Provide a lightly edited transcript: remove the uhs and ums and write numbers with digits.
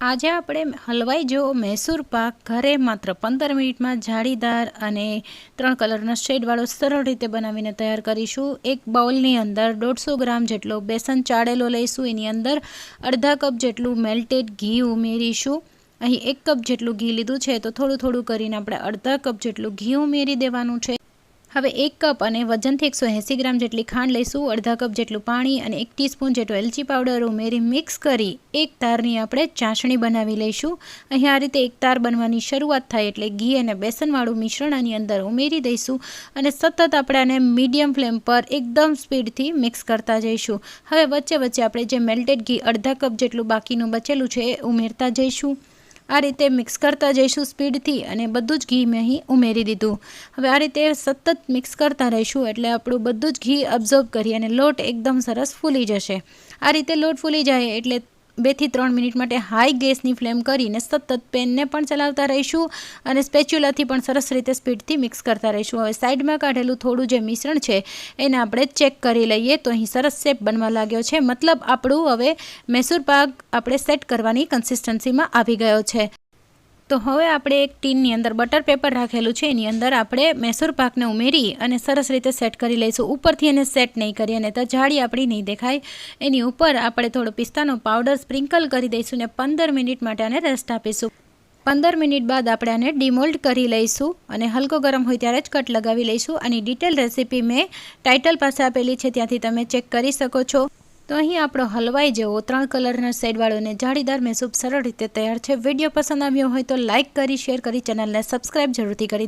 આજે આપણે હલવાઈ જેવો મૈસૂર પાક ઘરે માત્ર 15 મિનિટમાં જાળીદાર અને 3 કલરનો શેડવાળો સરળ રીતે બનાવીને તૈયાર કરીશું। એક બાઉલની અંદર 150 ગ્રામ જેટલો બેસન ચાળેલો લઈશું। એની અંદર અડધા કપ જેટલું મેલ્ટેડ ઘી ઉમેરીશું। અહીં 1 કપ જેટલું ઘી લીધું છે, તો થોડું થોડું કરીને આપણે અડધા કપ જેટલું ઘી ઉમેરી દેવાનું છે। હવે 1 કપ અને વજનથી 180 ગ્રામ જેટલી ખાંડ લઈશું, અડધા કપ જેટલું પાણી અને 1 ટીસ્પૂન જેટલો એલચી પાવડર ઉમેરી મિક્સ કરી એક તારની આપણે ચાસણી બનાવી લઈશું। અહીં આ રીતે એક તાર બનવાની શરૂઆત થાય એટલે ઘી અને બેસનવાળું મિશ્રણ આની અંદર ઉમેરી દઈશું અને સતત આપણે આને મીડિયમ ફ્લેમ પર એકદમ સ્પીડથી મિક્સ કરતા જઈશું। હવે વચ્ચે વચ્ચે આપણે જે મેલ્ટેડ ઘી અડધા કપ જેટલું બાકીનું બચેલું છે એ ઉમેરતા જઈશું। આ રીતે મિક્સ કરતા જઈશું સ્પીડથી અને બધું જ ઘી મેં અહીં ઉમેરી દીધું। હવે આ રીતે સતત મિક્સ કરતા રહીશું એટલે આપણું બધું જ ઘી અબ્ઝોર્બ કરી અને લોટ એકદમ સરસ ફૂલી જશે। આ રીતે લોટ ફૂલી જાય એટલે 2 થી 3 મિનિટ માટે હાઈ ગેસની ફ્લેમ કરીને સતત પેનને પણ ચલાવતા રહીશું અને સ્પેચ્યુલાથી પણ સરસ રીતે સ્પીડથી મિક્સ કરતા રહીશું। હવે સાઈડમાં કાઢેલું થોડું જે મિશ્રણ છે એને આપણે ચેક કરી લઈએ તો અહીં સરસ શેપ બનવા લાગ્યો છે, મતલબ આપણું હવે મૈસૂર પાક આપણે સેટ કરવાની કન્સિસ્ટન્સીમાં આવી ગયો છે। તો હવે આપણે એક ટીનની અંદર બટર પેપર રાખેલું છે, એની અંદર આપણે મૈસૂર પાકને ઉમેરી અને સરસ રીતે સેટ કરી લઈશું। ઉપરથી એને સેટ નહીં કરીએ અને તો જાળી આપણી નહીં દેખાય। એની ઉપર આપણે થોડો પિસ્તાનો પાવડર સ્પ્રિંકલ કરી દઈશું ને 15 મિનિટ માટે આને રેસ્ટ આપીશું। 15 મિનિટ બાદ આપણે આને ડીમોલ્ડ કરી લઈશું અને હલકો ગરમ હોય ત્યારે જ કટ લગાવી લઈશું। આની ડિટેલ રેસીપી મેં ટાઇટલ પાસે આપેલી છે, ત્યાંથી તમે ચેક કરી શકો છો। તો અહીં આપણો હલવાઈ જેવો 3 કલરના શેડવાળો અને જાળીદાર મૈસૂર સરળ રીતે તૈયાર છે। વિડીયો પસંદ આવ્યો હોય તો લાઇક કરી, શેર કરી, ચેનલને સબસ્ક્રાઈબ જરૂરથી કરી દેજો।